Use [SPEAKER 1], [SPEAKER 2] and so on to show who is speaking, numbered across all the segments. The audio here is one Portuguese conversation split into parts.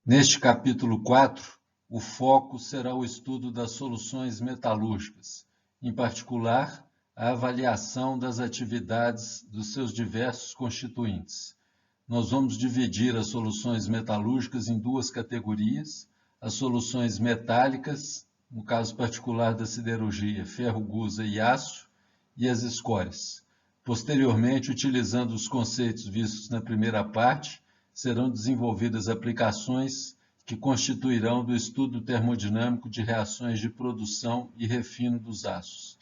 [SPEAKER 1] Neste capítulo 4, o foco será o estudo das soluções metalúrgicas, em particular, a avaliação das atividades dos seus diversos constituintes. Nós vamos dividir as soluções metalúrgicas em duas categorias: as soluções metálicas, no caso particular da siderurgia, ferro, gusa e aço, e as escórias. Posteriormente, utilizando os conceitos vistos na primeira parte, serão desenvolvidas aplicações que constituirão do estudo termodinâmico de reações de produção e refino dos aços.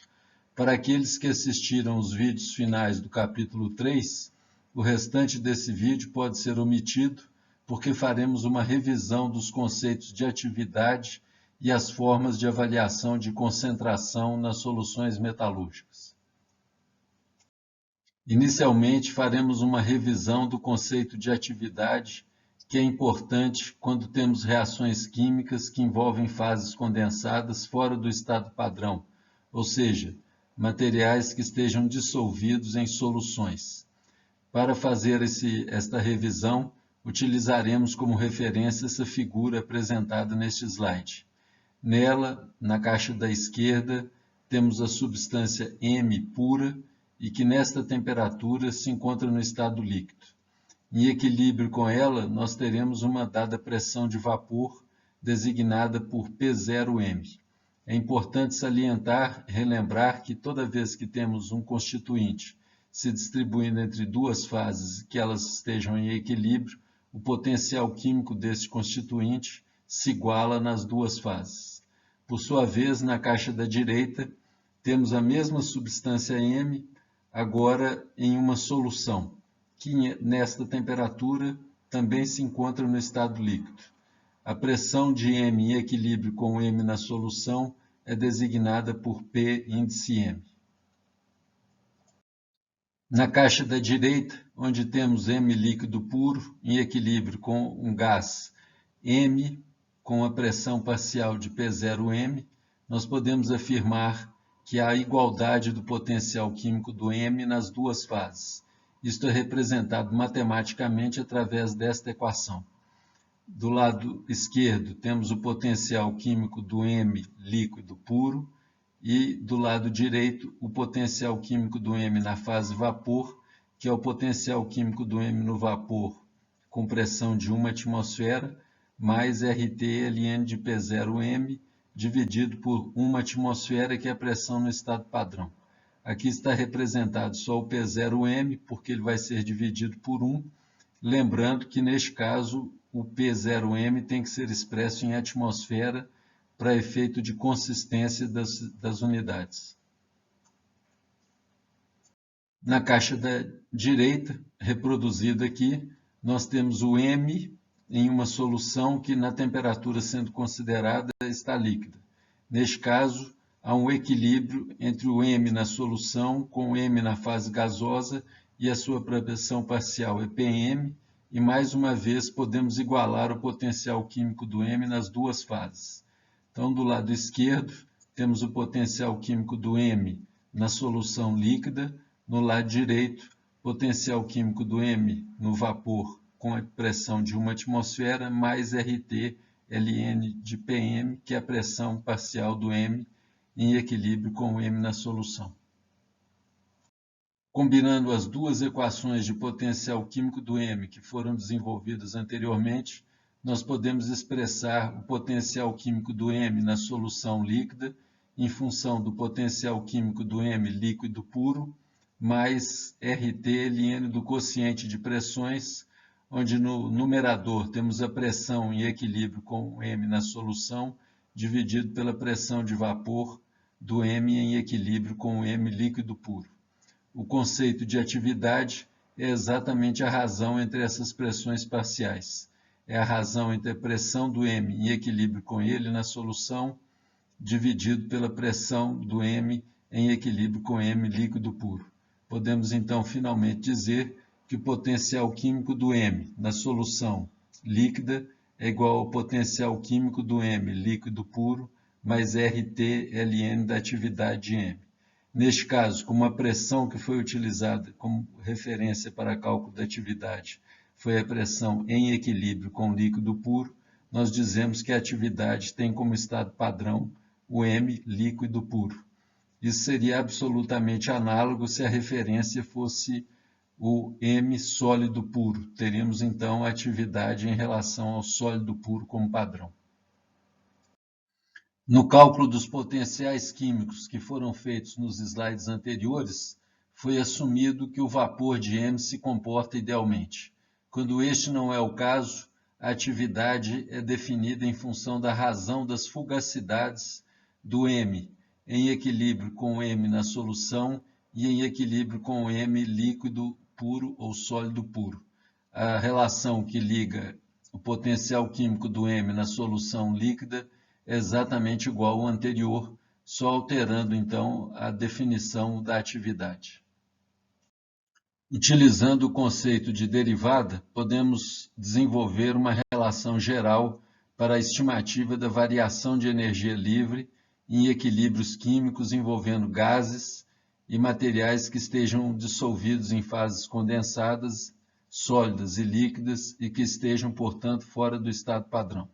[SPEAKER 1] Para aqueles que assistiram os vídeos finais do capítulo 3, o restante desse vídeo pode ser omitido, porque faremos uma revisão dos conceitos de atividade e as formas de avaliação de concentração nas soluções metalúrgicas. Inicialmente, faremos uma revisão do conceito de atividade, que é importante quando temos reações químicas que envolvem fases condensadas fora do estado padrão, ou seja, materiais que estejam dissolvidos em soluções. Para fazer esta revisão, utilizaremos como referência essa figura apresentada neste slide. Nela, na caixa da esquerda, temos a substância M pura, e que nesta temperatura se encontra no estado líquido. Em equilíbrio com ela, nós teremos uma dada pressão de vapor, designada por P0M. É importante salientar, relembrar que toda vez que temos um constituinte se distribuindo entre duas fases e que elas estejam em equilíbrio, o potencial químico desse constituinte se iguala nas duas fases. Por sua vez, na caixa da direita, temos a mesma substância M, agora em uma solução, que nesta temperatura também se encontra no estado líquido. A pressão de M em equilíbrio com M na solução é designada por P índice M. Na caixa da direita, onde temos M líquido puro em equilíbrio com um gás M com a pressão parcial de P0M, nós podemos afirmar que há igualdade do potencial químico do M nas duas fases. Isto é representado matematicamente através desta equação. Do lado esquerdo, temos o potencial químico do M líquido puro e do lado direito, o potencial químico do M na fase vapor, que é o potencial químico do M no vapor com pressão de 1 atmosfera, mais RT/ln de P0M, dividido por 1 atmosfera, que é a pressão no estado padrão. Aqui está representado só o P0M, porque ele vai ser dividido por 1, lembrando que neste caso o P0M tem que ser expresso em atmosfera para efeito de consistência das unidades. Na caixa da direita, reproduzida aqui, nós temos o M em uma solução que, na temperatura sendo considerada, está líquida. Neste caso, há um equilíbrio entre o M na solução com o M na fase gasosa e a sua pressão parcial é Pm, e mais uma vez podemos igualar o potencial químico do M nas duas fases. Então, do lado esquerdo, temos o potencial químico do M na solução líquida, no lado direito, potencial químico do M no vapor com a pressão de 1 atmosfera, mais RT/ln de Pm, que é a pressão parcial do M em equilíbrio com o M na solução. Combinando as duas equações de potencial químico do M que foram desenvolvidas anteriormente, nós podemos expressar o potencial químico do M na solução líquida em função do potencial químico do M líquido puro, mais RT/ln do quociente de pressões, onde no numerador temos a pressão em equilíbrio com o M na solução, dividido pela pressão de vapor do M em equilíbrio com o M líquido puro. O conceito de atividade é exatamente a razão entre essas pressões parciais. É a razão entre a pressão do M em equilíbrio com ele na solução, dividido pela pressão do M em equilíbrio com M líquido puro. Podemos então finalmente dizer que o potencial químico do M na solução líquida é igual ao potencial químico do M líquido puro mais RT/ln da atividade de M. Neste caso, como a pressão que foi utilizada como referência para cálculo da atividade foi a pressão em equilíbrio com líquido puro, nós dizemos que a atividade tem como estado padrão o M líquido puro. Isso seria absolutamente análogo se a referência fosse o M sólido puro. Teríamos então a atividade em relação ao sólido puro como padrão. No cálculo dos potenciais químicos que foram feitos nos slides anteriores, foi assumido que o vapor de M se comporta idealmente. Quando este não é o caso, a atividade é definida em função da razão das fugacidades do M, em equilíbrio com o M na solução e em equilíbrio com o M líquido puro ou sólido puro. A relação que liga o potencial químico do M na solução líquida é exatamente igual ao anterior, só alterando então a definição da atividade. Utilizando o conceito de derivada, podemos desenvolver uma relação geral para a estimativa da variação de energia livre em equilíbrios químicos envolvendo gases e materiais que estejam dissolvidos em fases condensadas, sólidas e líquidas e que estejam, portanto, fora do estado padrão.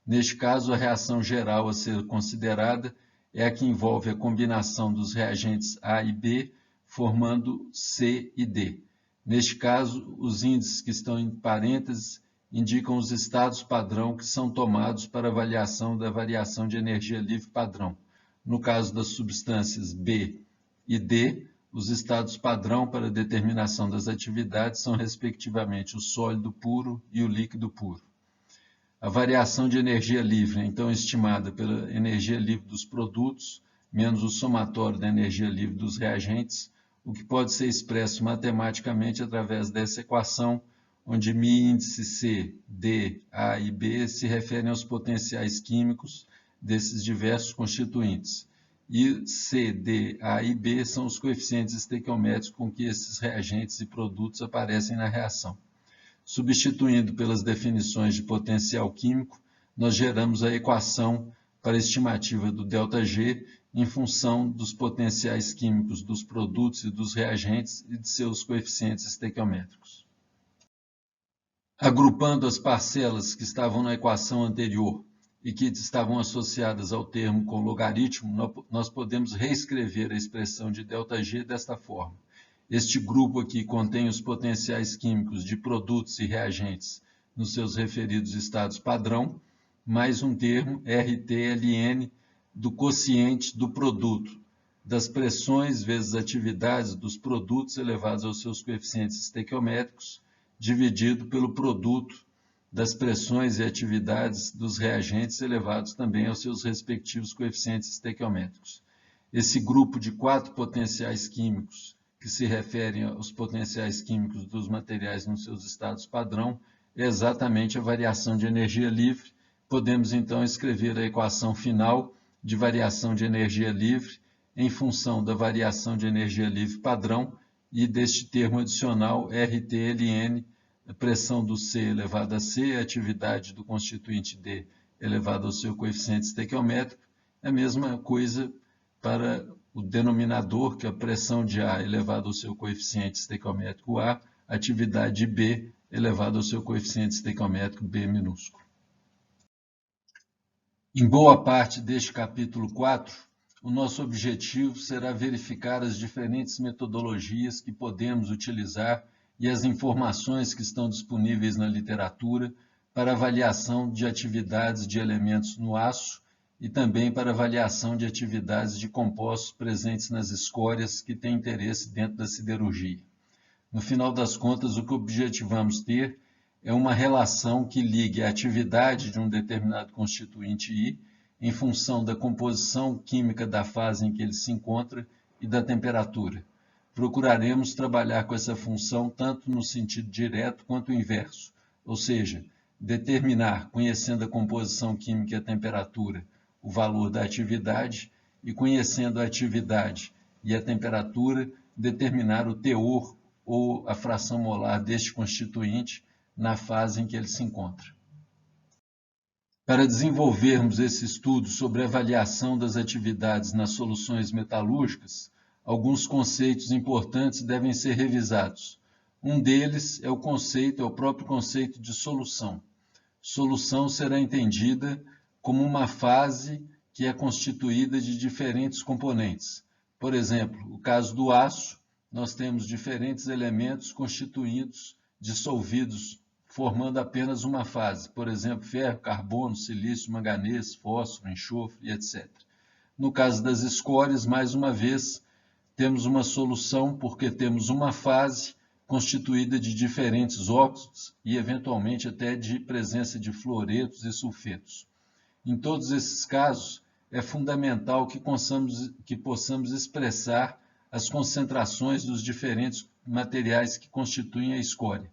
[SPEAKER 1] Neste caso, a reação geral a ser considerada é a que envolve a combinação dos reagentes A e B, formando C e D. Neste caso, os índices que estão em parênteses indicam os estados padrão que são tomados para avaliação da variação de energia livre padrão. No caso das substâncias B e D, os estados padrão para determinação das atividades são, respectivamente, o sólido puro e o líquido puro. A variação de energia livre é, então, estimada pela energia livre dos produtos, menos o somatório da energia livre dos reagentes, o que pode ser expresso matematicamente através dessa equação, onde μ índice C, D, A e B se referem aos potenciais químicos desses diversos constituintes. E C, D, A e B são os coeficientes estequiométricos com que esses reagentes e produtos aparecem na reação. Substituindo pelas definições de potencial químico, nós geramos a equação para a estimativa do ΔG em função dos potenciais químicos dos produtos e dos reagentes e de seus coeficientes estequiométricos. Agrupando as parcelas que estavam na equação anterior e que estavam associadas ao termo com logaritmo, nós podemos reescrever a expressão de ΔG desta forma. Este grupo aqui contém os potenciais químicos de produtos e reagentes nos seus referidos estados padrão, mais um termo RTLN do quociente do produto, das pressões vezes atividades dos produtos elevados aos seus coeficientes estequiométricos, dividido pelo produto das pressões e atividades dos reagentes elevados também aos seus respectivos coeficientes estequiométricos. Esse grupo de 4 potenciais químicos, que se referem aos potenciais químicos dos materiais nos seus estados padrão, é exatamente a variação de energia livre. Podemos então escrever a equação final de variação de energia livre em função da variação de energia livre padrão e deste termo adicional RTLN, a pressão do C elevado a C, a atividade do constituinte D elevado ao seu coeficiente estequiométrico. É a mesma coisa para o denominador, que é a pressão de A elevado ao seu coeficiente estequiométrico A, atividade de B elevado ao seu coeficiente estequiométrico B minúsculo. Em boa parte deste capítulo 4, o nosso objetivo será verificar as diferentes metodologias que podemos utilizar e as informações que estão disponíveis na literatura para avaliação de atividades de elementos no aço e também para avaliação de atividades de compostos presentes nas escórias que têm interesse dentro da siderurgia. No final das contas, o que objetivamos ter é uma relação que ligue a atividade de um determinado constituinte I em função da composição química da fase em que ele se encontra e da temperatura. Procuraremos trabalhar com essa função tanto no sentido direto quanto inverso, ou seja, determinar, conhecendo a composição química e a temperatura, o valor da atividade e, conhecendo a atividade e a temperatura, determinar o teor ou a fração molar deste constituinte na fase em que ele se encontra. Para desenvolvermos esse estudo sobre a avaliação das atividades nas soluções metalúrgicas, alguns conceitos importantes devem ser revisados. Um deles é o próprio conceito de solução. Solução será entendida como uma fase que é constituída de diferentes componentes. Por exemplo, o caso do aço, nós temos diferentes elementos constituídos, dissolvidos, formando apenas uma fase. Por exemplo, ferro, carbono, silício, manganês, fósforo, enxofre, etc. No caso das escórias, mais uma vez, temos uma solução porque temos uma fase constituída de diferentes óxidos e, eventualmente, até de presença de fluoretos e sulfetos. Em todos esses casos, é fundamental que possamos expressar as concentrações dos diferentes materiais que constituem a escória.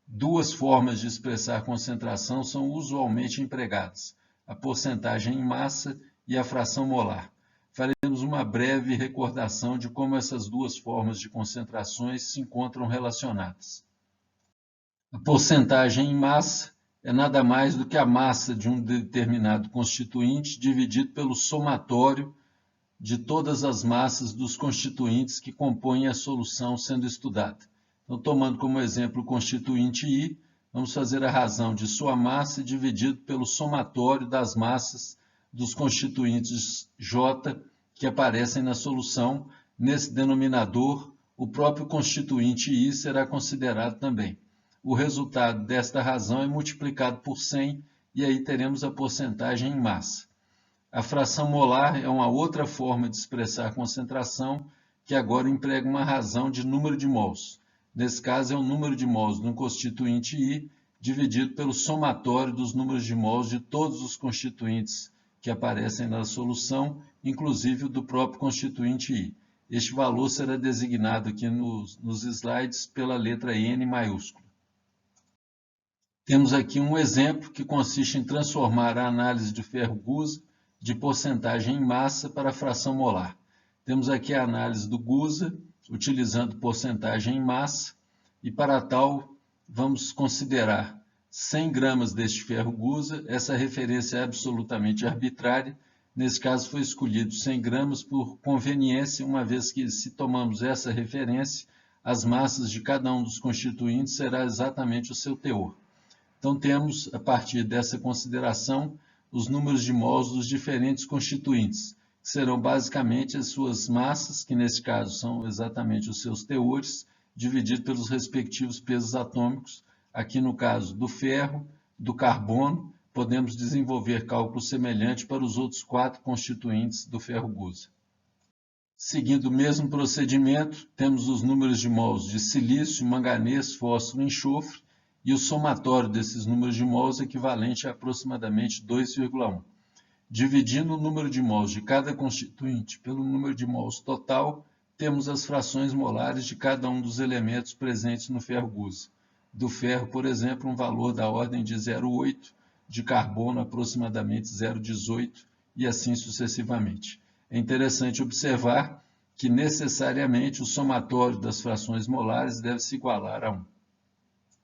[SPEAKER 1] Duas formas de expressar concentração são usualmente empregadas: a porcentagem em massa e a fração molar. Faremos uma breve recordação de como essas duas formas de concentrações se encontram relacionadas. A porcentagem em massa é nada mais do que a massa de um determinado constituinte dividido pelo somatório de todas as massas dos constituintes que compõem a solução sendo estudada. Então, tomando como exemplo o constituinte I, vamos fazer a razão de sua massa dividido pelo somatório das massas dos constituintes J que aparecem na solução. Nesse denominador, o próprio constituinte I será considerado também. O resultado desta razão é multiplicado por 100 e aí teremos a porcentagem em massa. A fração molar é uma outra forma de expressar concentração que agora emprega uma razão de número de mols. Nesse caso, é o número de mols de um constituinte I dividido pelo somatório dos números de mols de todos os constituintes que aparecem na solução, inclusive o do próprio constituinte I. Este valor será designado aqui nos slides pela letra N maiúscula. Temos aqui um exemplo que consiste em transformar a análise de ferro-gusa de porcentagem em massa para fração molar. Temos aqui a análise do gusa, utilizando porcentagem em massa, e para tal vamos considerar 100 gramas deste ferro-gusa. Essa referência é absolutamente arbitrária. Nesse caso foi escolhido 100 gramas por conveniência, uma vez que, se tomamos essa referência, as massas de cada um dos constituintes será exatamente o seu teor. Então temos, a partir dessa consideração, os números de mols dos diferentes constituintes, que serão basicamente as suas massas, que nesse caso são exatamente os seus teores, dividido pelos respectivos pesos atômicos. Aqui no caso do ferro, do carbono, podemos desenvolver cálculo semelhante para os outros 4 constituintes do ferro-gusa. Seguindo o mesmo procedimento, temos os números de mols de silício, manganês, fósforo e enxofre, e o somatório desses números de mols é equivalente a aproximadamente 2,1. Dividindo o número de mols de cada constituinte pelo número de mols total, temos as frações molares de cada um dos elementos presentes no ferro-gusa. Do ferro, por exemplo, um valor da ordem de 0,8, de carbono aproximadamente 0,18 e assim sucessivamente. É interessante observar que necessariamente o somatório das frações molares deve se igualar a 1.